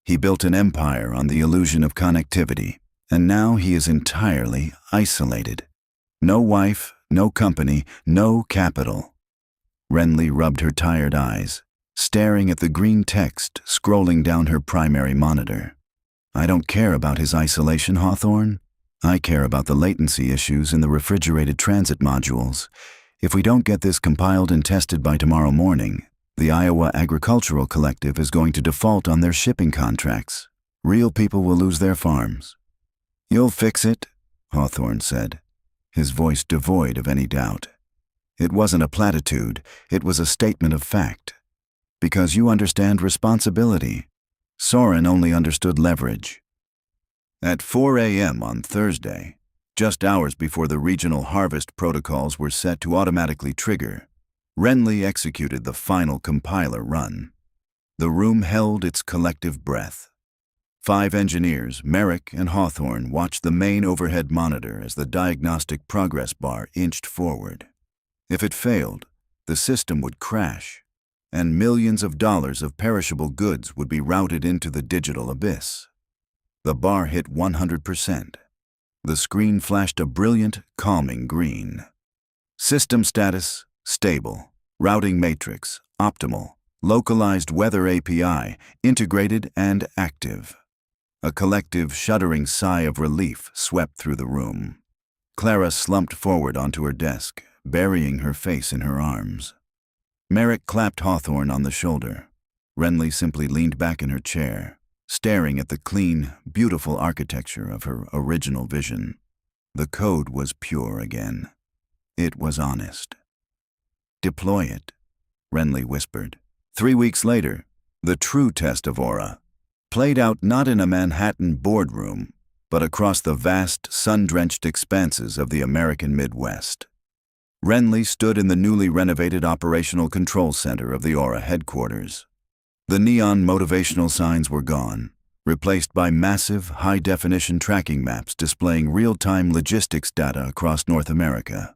He built an empire on the illusion of connectivity, and now he is entirely isolated. No wife, no company, no capital. Wrenley rubbed her tired eyes, staring at the green text scrolling down her primary monitor. "I don't care about his isolation, Hawthorne. I care about the latency issues in the refrigerated transit modules. If we don't get this compiled and tested by tomorrow morning, the Iowa Agricultural Collective is going to default on their shipping contracts. Real people will lose their farms." "You'll fix it," Hawthorne said, his voice devoid of any doubt. It wasn't a platitude, it was a statement of fact. Because you understand responsibility. Soren only understood leverage. At 4 a.m. on Thursday, just hours before the regional harvest protocols were set to automatically trigger, Wrenley executed the final compiler run. The room held its collective breath. 5 engineers, Merrick and Hawthorne, watched the main overhead monitor as the diagnostic progress bar inched forward. If it failed, the system would crash, and millions of dollars of perishable goods would be routed into the digital abyss. The bar hit 100%. The screen flashed a brilliant, calming green. System status, stable. Routing matrix, optimal. Localized weather API, integrated and active. A collective, shuddering sigh of relief swept through the room. Clara slumped forward onto her desk, burying her face in her arms. Merrick clapped Hawthorne on the shoulder. Wrenley simply leaned back in her chair, staring at the clean, beautiful architecture of her original vision. The code was pure again. It was honest. "Deploy it," Wrenley whispered. 3 weeks later, the true test of Aura played out not in a Manhattan boardroom, but across the vast, sun-drenched expanses of the American Midwest. Wrenley stood in the newly renovated Operational Control Center of the Aura headquarters. The neon motivational signs were gone, replaced by massive, high-definition tracking maps displaying real-time logistics data across North America.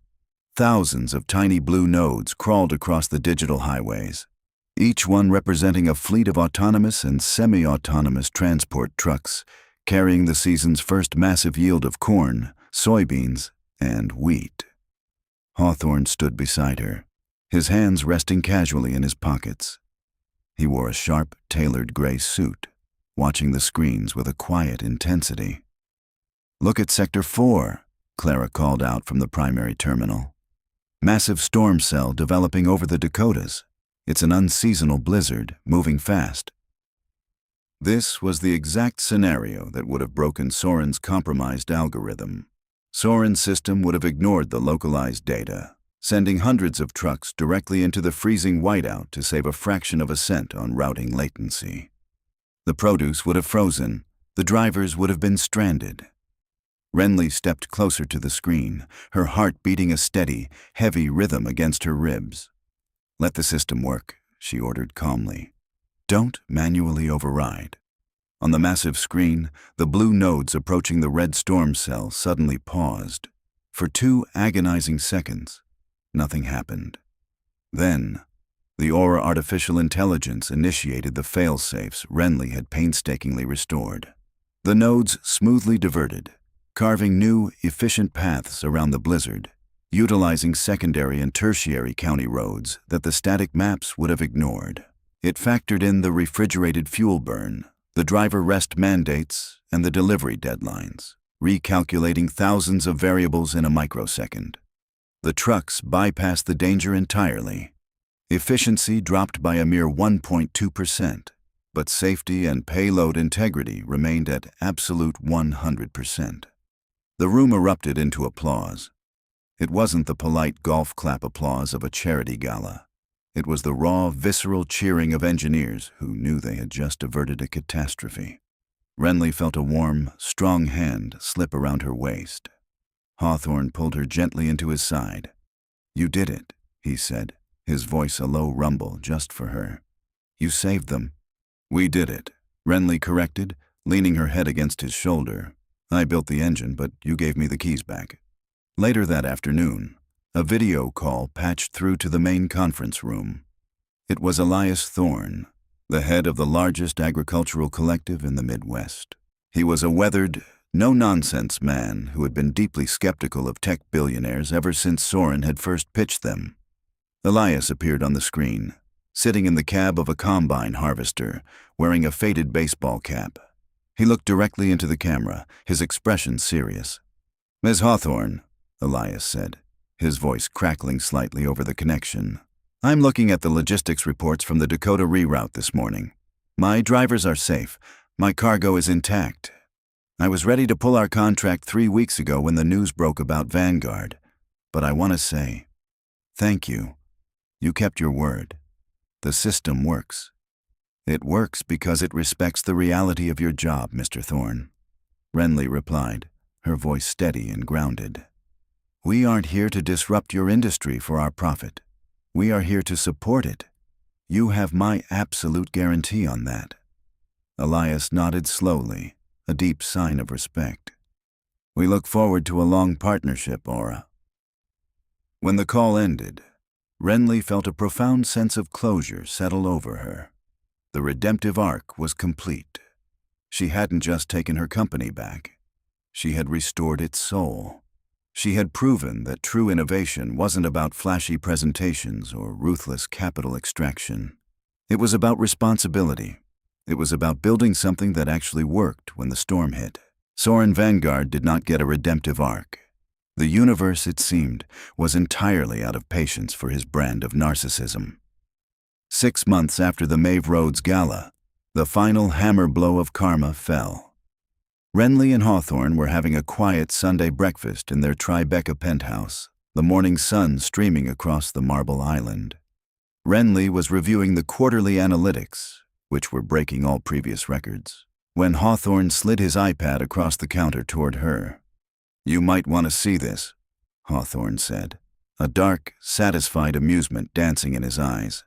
Thousands of tiny blue nodes crawled across the digital highways, each one representing a fleet of autonomous and semi-autonomous transport trucks carrying the season's first massive yield of corn, soybeans, and wheat. Hawthorne stood beside her, his hands resting casually in his pockets. He wore a sharp, tailored gray suit, watching the screens with a quiet intensity. "Look at Sector 4, Clara called out from the primary terminal. "Massive storm cell developing over the Dakotas. It's an unseasonal blizzard, moving fast." This was the exact scenario that would have broken Soren's compromised algorithm. Soren's system would have ignored the localized data, sending hundreds of trucks directly into the freezing whiteout to save a fraction of a cent on routing latency. The produce would have frozen, the drivers would have been stranded. Wrenley stepped closer to the screen, her heart beating a steady, heavy rhythm against her ribs. "Let the system work," she ordered calmly. "Don't manually override." On the massive screen, the blue nodes approaching the red storm cell suddenly paused. For 2 agonizing seconds, nothing happened. Then, the Aura artificial intelligence initiated the fail-safes Wrenley had painstakingly restored. The nodes smoothly diverted, carving new, efficient paths around the blizzard, utilizing secondary and tertiary county roads that the static maps would have ignored. It factored in the refrigerated fuel burn, the driver rest mandates, and the delivery deadlines, recalculating thousands of variables in a microsecond. The trucks bypassed the danger entirely. Efficiency dropped by a mere 1.2%, but safety and payload integrity remained at absolute 100%. The room erupted into applause. It wasn't the polite golf clap applause of a charity gala. It was the raw, visceral cheering of engineers who knew they had just averted a catastrophe. Wrenley felt a warm, strong hand slip around her waist. Hawthorne pulled her gently into his side. "You did it," he said, his voice a low rumble just for her. "You saved them." "We did it," Wrenley corrected, leaning her head against his shoulder. "I built the engine, but you gave me the keys back." Later that afternoon, a video call patched through to the main conference room. It was Elias Thorne, the head of the largest agricultural collective in the Midwest. He was a weathered, no-nonsense man who had been deeply skeptical of tech billionaires ever since Soren had first pitched them. Elias appeared on the screen, sitting in the cab of a combine harvester, wearing a faded baseball cap. He looked directly into the camera, his expression serious. "Ms. Hawthorne," Elias said, his voice crackling slightly over the connection. "I'm looking at the logistics reports from the Dakota reroute this morning. My drivers are safe. My cargo is intact. I was ready to pull our contract 3 weeks ago when the news broke about Vanguard. But I want to say, thank you. You kept your word. The system works. It works because it respects the reality of your job, Mr. Thorne." Wrenley replied, her voice steady and grounded. "We aren't here to disrupt your industry for our profit. We are here to support it. You have my absolute guarantee on that." Elias nodded slowly, a deep sign of respect. "We look forward to a long partnership, Aura." When the call ended, Wrenley felt a profound sense of closure settle over her. The redemptive arc was complete. She hadn't just taken her company back. She had restored its soul. She had proven that true innovation wasn't about flashy presentations or ruthless capital extraction. It was about responsibility. It was about building something that actually worked when the storm hit. Soren Vanguard did not get a redemptive arc. The universe, it seemed, was entirely out of patience for his brand of narcissism. 6 months after the Mave Roads Gala, the final hammer blow of karma fell. Wrenley and Hawthorne were having a quiet Sunday breakfast in their Tribeca penthouse, the morning sun streaming across the marble island. Wrenley was reviewing the quarterly analytics, which were breaking all previous records, when Hawthorne slid his iPad across the counter toward her. "You might want to see this," Hawthorne said, a dark, satisfied amusement dancing in his eyes.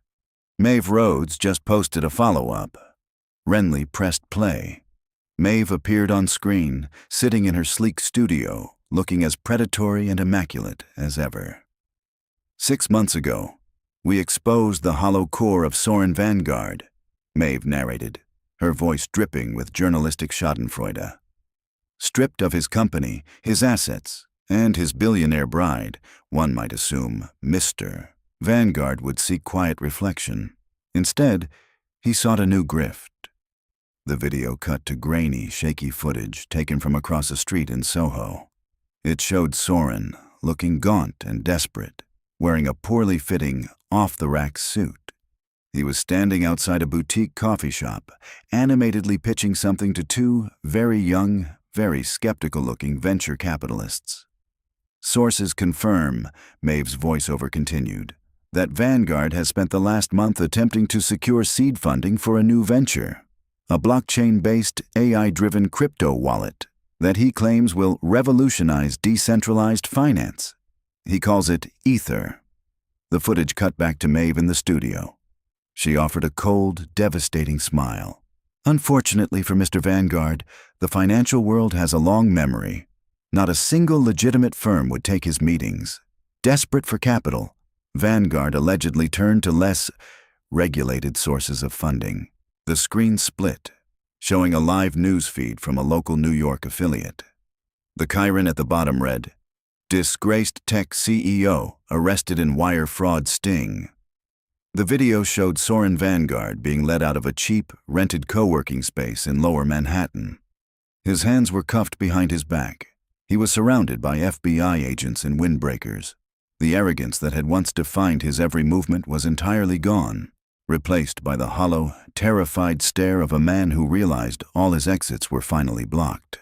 Maeve Rhodes just posted a follow-up. Wrenley pressed play. Maeve appeared on screen, sitting in her sleek studio, looking as predatory and immaculate as ever. 6 months ago, we exposed the hollow core of Soren Vanguard, Maeve narrated, her voice dripping with journalistic schadenfreude. Stripped of his company, his assets, and his billionaire bride, one might assume Mr. Vanguard would seek quiet reflection. Instead, he sought a new grift. The video cut to grainy, shaky footage taken from across a street in Soho. It showed Soren, looking gaunt and desperate, wearing a poorly fitting, off-the-rack suit. He was standing outside a boutique coffee shop, animatedly pitching something to two very young, very skeptical-looking venture capitalists. Sources confirm, Maeve's voiceover continued, that Vanguard has spent the last month attempting to secure seed funding for a new venture, a blockchain-based, AI-driven crypto wallet that he claims will revolutionize decentralized finance. He calls it Ether. The footage cut back to Maeve in the studio. She offered a cold, devastating smile. Unfortunately for Mr. Vanguard, the financial world has a long memory. Not a single legitimate firm would take his meetings. Desperate for capital, Vanguard allegedly turned to less regulated sources of funding. The screen split, showing a live news feed from a local New York affiliate. The chyron at the bottom read, "Disgraced tech CEO arrested in wire fraud sting." The video showed Soren Vanguard being led out of a cheap, rented co-working space in Lower Manhattan. His hands were cuffed behind his back. He was surrounded by FBI agents and windbreakers. The arrogance that had once defined his every movement was entirely gone, replaced by the hollow, terrified stare of a man who realized all his exits were finally blocked.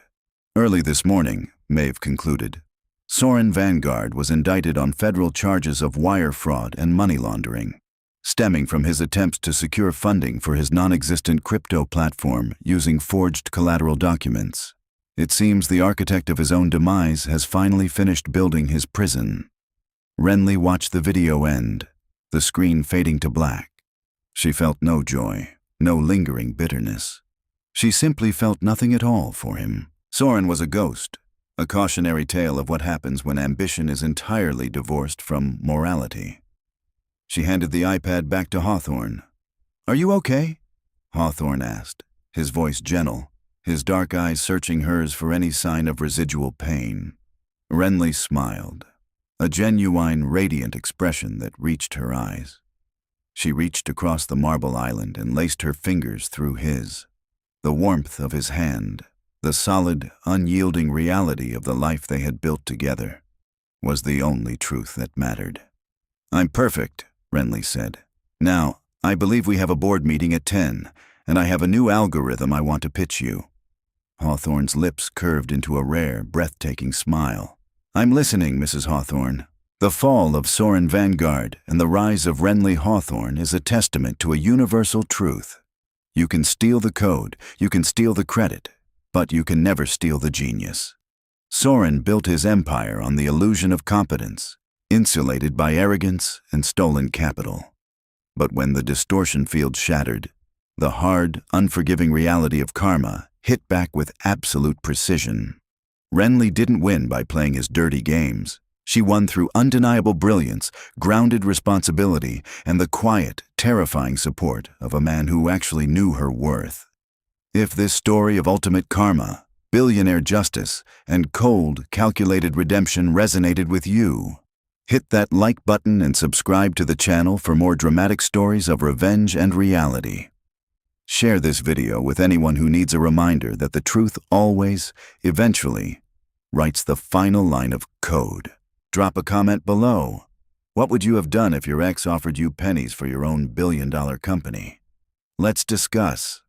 Early this morning, Maeve concluded, Soren Vanguard was indicted on federal charges of wire fraud and money laundering, stemming from his attempts to secure funding for his non-existent crypto platform using forged collateral documents. It seems the architect of his own demise has finally finished building his prison. Wrenley watched the video end, the screen fading to black. She felt no joy, no lingering bitterness. She simply felt nothing at all for him. Soren was a ghost, a cautionary tale of what happens when ambition is entirely divorced from morality. She handed the iPad back to Hawthorne. "Are you okay?" Hawthorne asked, his voice gentle, his dark eyes searching hers for any sign of residual pain. Wrenley smiled, a genuine, radiant expression that reached her eyes. She reached across the marble island and laced her fingers through his. The warmth of his hand, the solid, unyielding reality of the life they had built together, was the only truth that mattered. "I'm perfect," Wrenley said. "Now, I believe we have a board meeting at 10, and I have a new algorithm I want to pitch you." Hawthorne's lips curved into a rare, breathtaking smile. "I'm listening, Mrs. Hawthorne. The fall of Soren Vanguard and the rise of Wrenley Hawthorne is a testament to a universal truth. You can steal the code, you can steal the credit, but you can never steal the genius. Soren built his empire on the illusion of competence, insulated by arrogance and stolen capital. But when the distortion field shattered, the hard, unforgiving reality of karma hit back with absolute precision. Wrenley didn't win by playing his dirty games. She won through undeniable brilliance, grounded responsibility, and the quiet, terrifying support of a man who actually knew her worth. If this story of ultimate karma, billionaire justice, and cold, calculated redemption resonated with you, hit that like button and subscribe to the channel for more dramatic stories of revenge and reality. Share this video with anyone who needs a reminder that the truth always, eventually, writes the final line of code. Drop a comment below. What would you have done if your ex offered you pennies for your own billion-dollar company? Let's discuss.